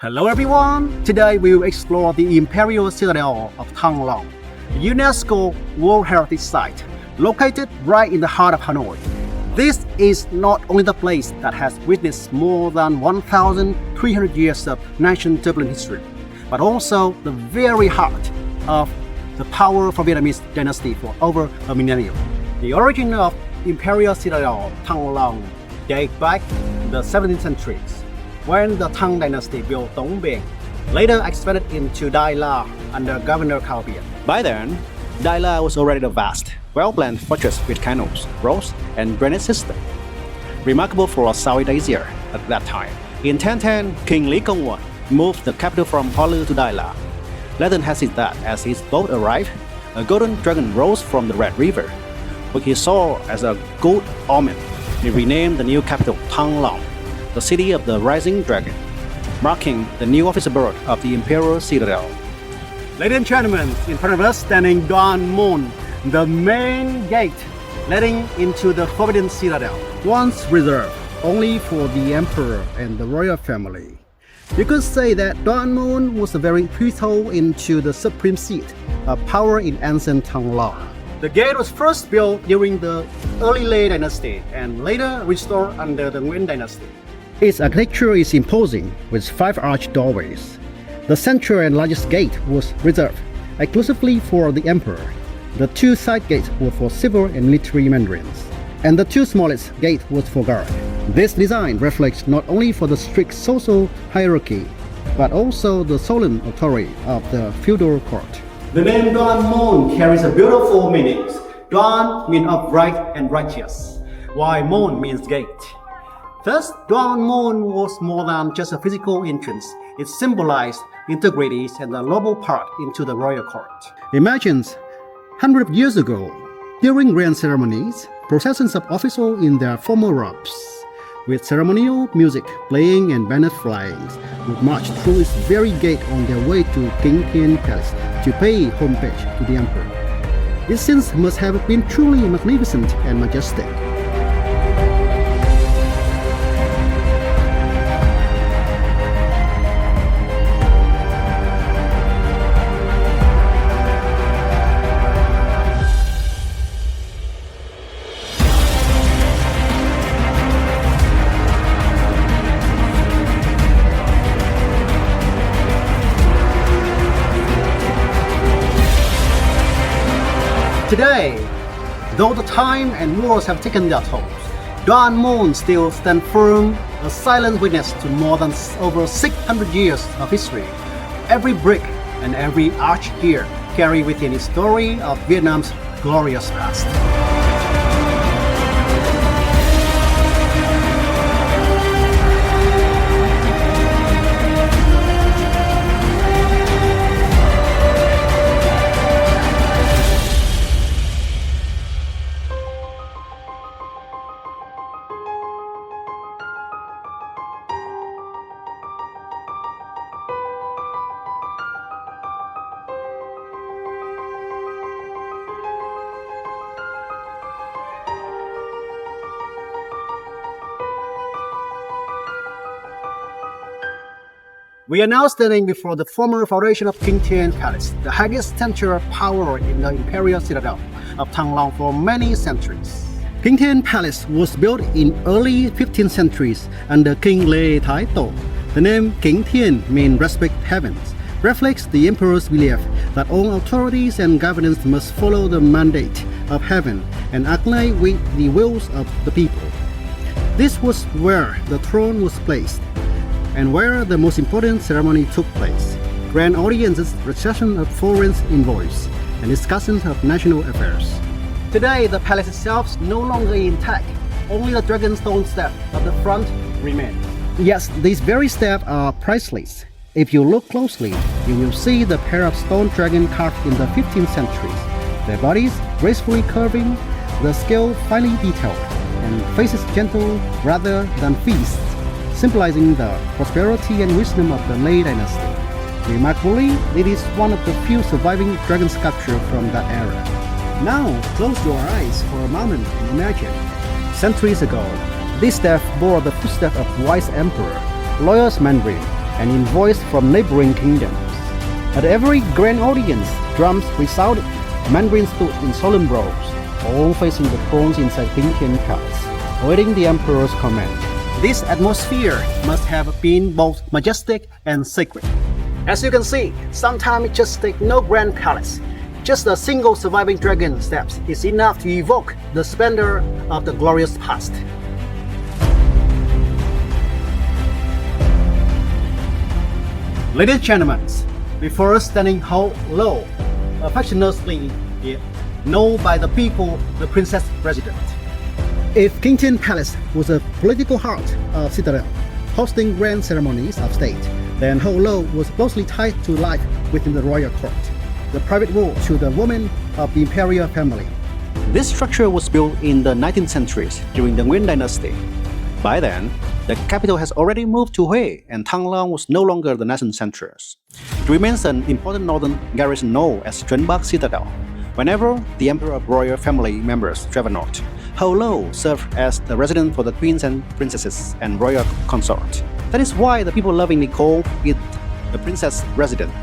Hello everyone! Today we will explore the Imperial Citadel of Thăng, a UNESCO World Heritage Site located right in the heart of Hanoi. This is not only the place that has witnessed more than 1,300 years of national turbulent history, but also the very heart of the powerful Vietnamese dynasty for over a millennium. The origin of Imperial Citadel Thăng dates back to the 17th centuries, when the Thang dynasty built Dong Bien, later expanded into Dai La under Governor Cao Bian. By then, Dai La was already a vast, well-planned fortress with canals, roads, and drainage system. Remarkable for Southeast Asia at that time. In 1010, King Lý Công Uẩn moved the capital from Hoa Lư to Dai La. Legend has it that as his boat arrived, a golden dragon rose from the Red River, which he saw as a good omen. He renamed the new capital Thăng Long, the city of the rising dragon, marking the new official birth of the Imperial Citadel. Ladies and gentlemen, in front of us standing Đoan Môn, the main gate leading into the Forbidden Citadel, once reserved only for the emperor and the royal family. You could say that Đoan Môn was a very pivotal into the supreme seat of power in ancient Thăng. The gate was first built during the early Lê dynasty and later restored under the Nguyen dynasty. Its architecture is imposing, with 5 arched doorways. The central and largest gate was reserved exclusively for the emperor. The 2 side gates were for civil and military mandarins, and the 2 smallest gates was for guard. This design reflects not only for the strict social hierarchy, but also the solemn authority of the feudal court. The name Đoan Môn carries a beautiful meaning. Đoan means upright and righteous, while Môn means gate. Thus, Đoan Môn was more than just a physical entrance. It symbolized integrity and the noble path into the royal court. Imagine, hundreds of years ago, during grand ceremonies, processions of officials in their formal robes, with ceremonial music playing and banners flying, would march through its very gate on their way to Kính Thiên Palace to pay homage to the emperor. This scene must have been truly magnificent and majestic. Today, though the time and wars have taken their tolls, Đoan Môn still stands firm, a silent witness to more than over 600 years of history. Every brick and every arch here carry within its story of Vietnam's glorious past. We are now standing before the former foundation of Kính Thiên Palace, the highest central of power in the Imperial Citadel of Thăng for many centuries. Kính Thiên Palace was built in early 15th centuries under King Lê Thái Tổ. The name Kính Thiên means respect heavens, reflects the emperor's belief that all authorities and governance must follow the mandate of heaven and align with the wills of the people. This was where the throne was placed, and where the most important ceremony took place: grand audiences, reception of foreign envoys, and discussions of national affairs. Today, the palace itself is no longer intact. Only the dragonstone step at the front remains. Yes, these very steps are priceless. If you look closely, you will see the pair of stone dragons carved in the 15th century. Their bodies gracefully curving, the scale finely detailed, and faces gentle rather than fierce, symbolizing the prosperity and wisdom of the Lê dynasty. Remarkably, it is one of the few surviving dragon sculptures from that era. Now, close your eyes for a moment and imagine. Centuries ago, this staff bore the footsteps of wise emperor, loyal mandarin, and envoys from neighboring kingdoms. At every grand audience, drums resounded, mandarins stood in solemn rows, all facing the thrones inside Kính Thiên Palace, awaiting the emperor's command. This atmosphere must have been both majestic and sacred. As you can see, sometimes it just takes no grand palace. Just a single surviving dragon steps is enough to evoke the splendor of the glorious past. Ladies and gentlemen, before standing Hậu Lâu, affectionately known by the people the Princess Resident. If Kính Thiên Palace was a political heart of Citadel, hosting grand ceremonies of state, then Hậu Lâu was closely tied to life within the royal court, the private ward to the women of the imperial family. This structure was built in the 19th century during the Nguyen dynasty. By then, the capital has already moved to Hue, and Thăng was no longer the national center. It remains an important northern garrison known as Chuẩn Citadel. Whenever the emperor royal family members travel north, Hậu Lâu served as the residence for the queens and princesses and royal consort. That is why the people lovingly call it the princess residence.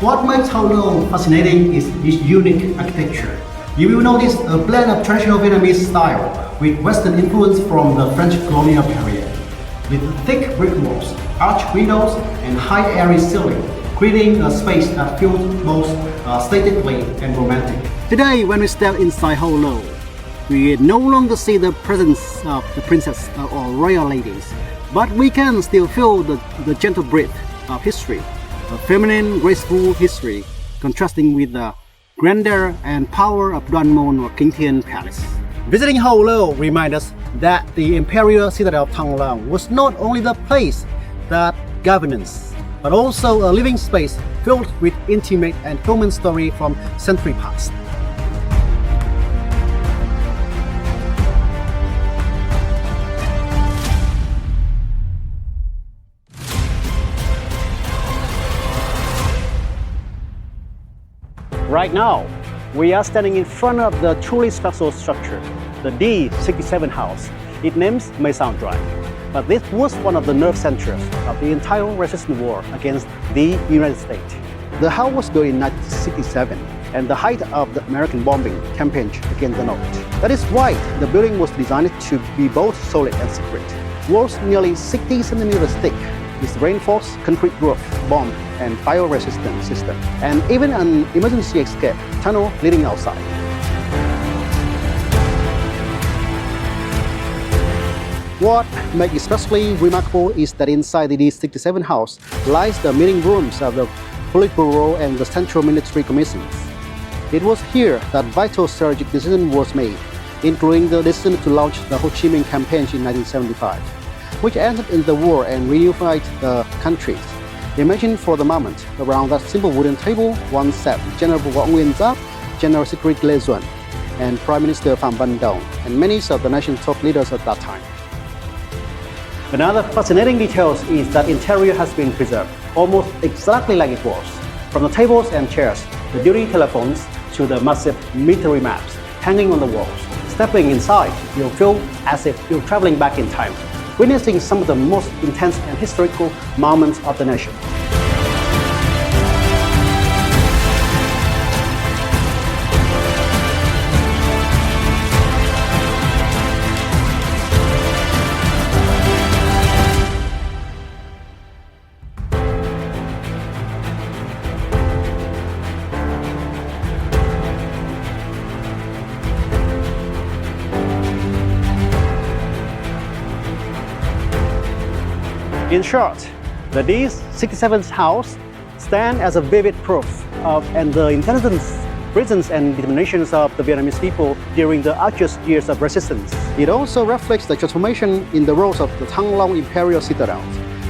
What makes Hậu Lâu fascinating is its unique architecture. You will notice a blend of traditional Vietnamese style with Western influence from the French colonial period, with thick brick walls, arched windows, and high airy ceiling, creating a space that feels both statically and romantic. Today, when we step inside Hậu Lâu, we no longer see the presence of the princess or royal ladies, but we can still feel the gentle breath of history. A feminine, graceful history, contrasting with the grandeur and power of Đoan Môn or Kính Thiên Palace. Visiting Hậu Lâu reminds us that the Imperial Citadel of Thăng was not only the place that governance, but also a living space filled with intimate and human story from centuries past. Right now, we are standing in front of the truly special structure, the D67 House. It names may sound dry, but this was one of the nerve centers of the entire resistance war against the United States. The house was built in 1967 and the height of the American bombing campaign against the North. That is why the building was designed to be both solid and secret. Walls nearly 60 centimeters thick, with reinforced concrete roof, bomb and fire-resistant system, and even an emergency escape tunnel leading outside. What makes it especially remarkable is that inside the D67 house lies the meeting rooms of the Politburo and the Central Military Commissions. It was here that vital strategic decision was made, including the decision to launch the Ho Chi Minh campaign in 1975, which ended in the war and reunified the countries. Imagine for the moment, around that simple wooden table, one sat General Võ Nguyên Giáp, General Secretary Lê Duẩn, and Prime Minister Phạm Văn Đồng, and many of the nation's top leaders at that time. Another fascinating detail is that interior has been preserved, almost exactly like it was. From the tables and chairs, the duty telephones, to the massive military maps hanging on the walls. Stepping inside, you'll feel as if you're traveling back in time, witnessing some of the most intense and historical moments of the nation. In short, the D67 house stands as a vivid proof of the intelligence, presence and determinations of the Vietnamese people during the arduous years of resistance. It also reflects the transformation in the roles of the Thăng Long Imperial Citadel.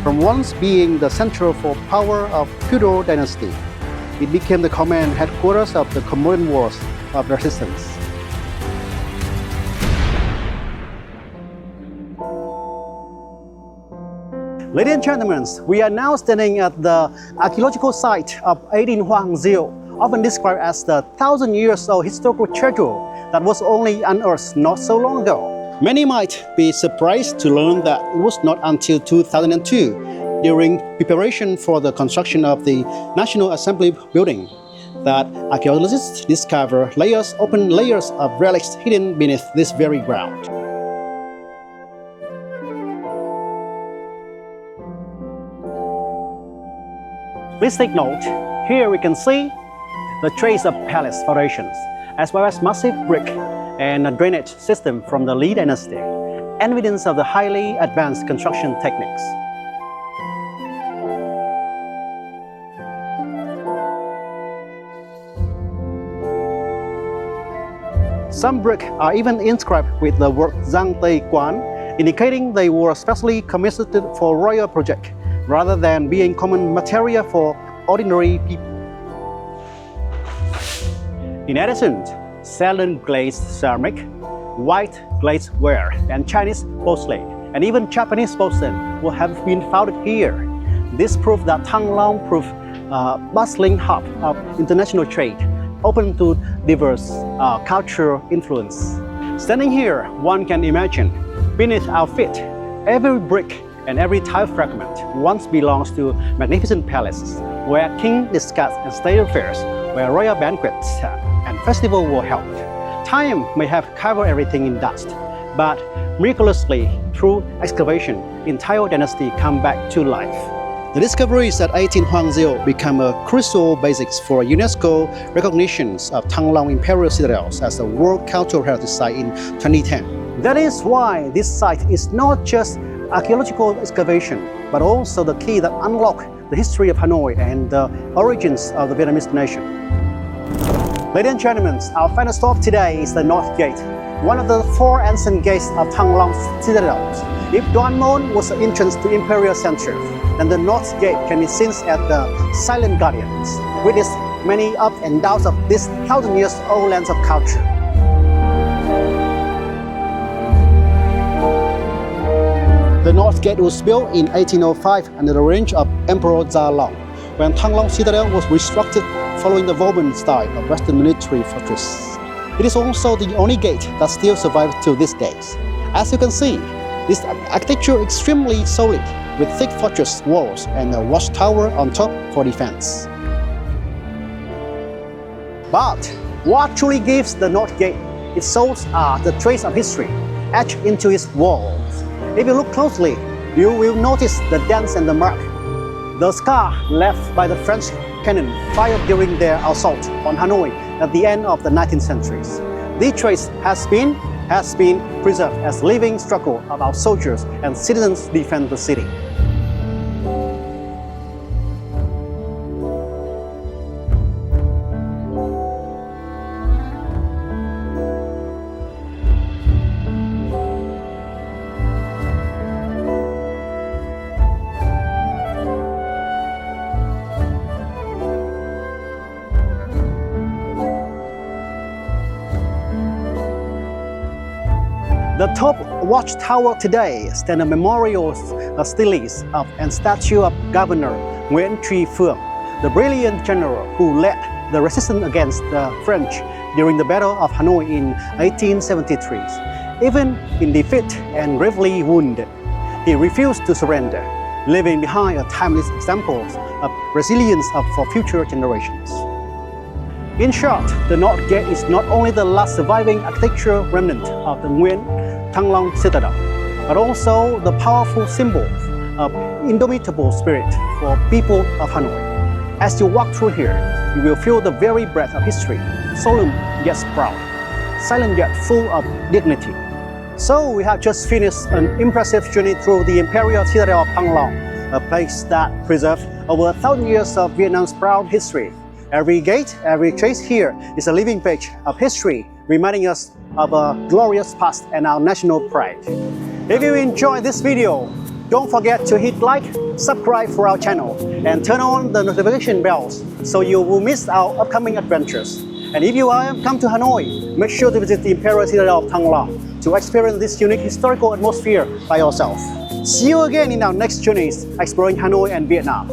From once being the center for power of feudal dynasty, it became the command headquarters of the Commonwealth of resistance. Ladies and gentlemen, we are now standing at the archaeological site of 18 Hoàng Diệu, often described as the 1,000 years old historical treasure that was only unearthed not so long ago. Many might be surprised to learn that it was not until 2002, during preparation for the construction of the National Assembly building, that archaeologists discover open layers of relics hidden beneath this very ground. Please take note, here we can see the trace of palace foundations, as well as massive brick and a drainage system from the Lý dynasty, evidence of the highly advanced construction techniques. Some bricks are even inscribed with the word Giang Tây Quán, indicating they were specially commissioned for royal project, rather than being common material for ordinary people. In addition, Ceylon glazed ceramic, white glazed ware, and Chinese porcelain, and even Japanese porcelain will have been found here. This proves that Thăng proved a bustling hub of international trade, open to diverse cultural influence. Standing here, one can imagine, beneath our feet, every brick and every tile fragment once belongs to magnificent palaces, where kings discussed and state affairs, where royal banquets and festivals were held. Time may have covered everything in dust, but miraculously, through excavation, entire dynasty come back to life. The discoveries at 18 Hoàng Diệu become a crucial basis for UNESCO recognitions of Thăng Long Imperial Citadel as a World Cultural Heritage Site in 2010. That is why this site is not just archaeological excavation, but also the key that unlocks the history of Hanoi and the origins of the Vietnamese nation. Ladies and gentlemen, our final stop today is the North Gate, one of the 4 ancient gates of Thăng Long Citadel. If Đoan Môn was the entrance to Imperial Center, then the North Gate can be seen as the silent guardians, with its many ups and downs of this 1,000 years old lands of culture. The North Gate was built in 1805 under the reign of Emperor Gia Long, when Thăng Long Citadel was reconstructed following the Vauban style of Western military fortress. It is also the only gate that still survives to these days. As you can see, this architecture is extremely solid, with thick fortress walls and a watchtower on top for defense. But what truly gives the North Gate its soul are the traces of history etched into its walls. If you look closely, you will notice the dents and the mark, the scar left by the French cannon fired during their assault on Hanoi at the end of the 19th century. This trace has been preserved as living struggle of our soldiers and citizens to defend the city. The top watchtower today stands a memorial stelae and statue of Governor Nguyễn Tri Phương, the brilliant general who led the resistance against the French during the Battle of Hanoi in 1873. Even in defeat and gravely wounded, he refused to surrender, leaving behind a timeless example of resilience for future generations. In short, the North Gate is not only the last surviving architectural remnant of the Nguyễn Thăng Long Citadel, but also the powerful symbol of indomitable spirit for people of Hanoi. As you walk through here, you will feel the very breath of history, solemn yet proud, silent yet full of dignity. So we have just finished an impressive journey through the Imperial Citadel of Thăng Long, a place that preserves over 1,000 years of Vietnam's proud history. Every gate, every trace here is a living page of history, reminding us of a glorious past and our national pride. If you enjoyed this video, don't forget to hit like, subscribe for our channel, and turn on the notification bells so you will miss our upcoming adventures. And if you come to Hanoi, make sure to visit the Imperial Citadel of Thăng Long to experience this unique historical atmosphere by yourself. See you again in our next journeys exploring Hanoi and Vietnam.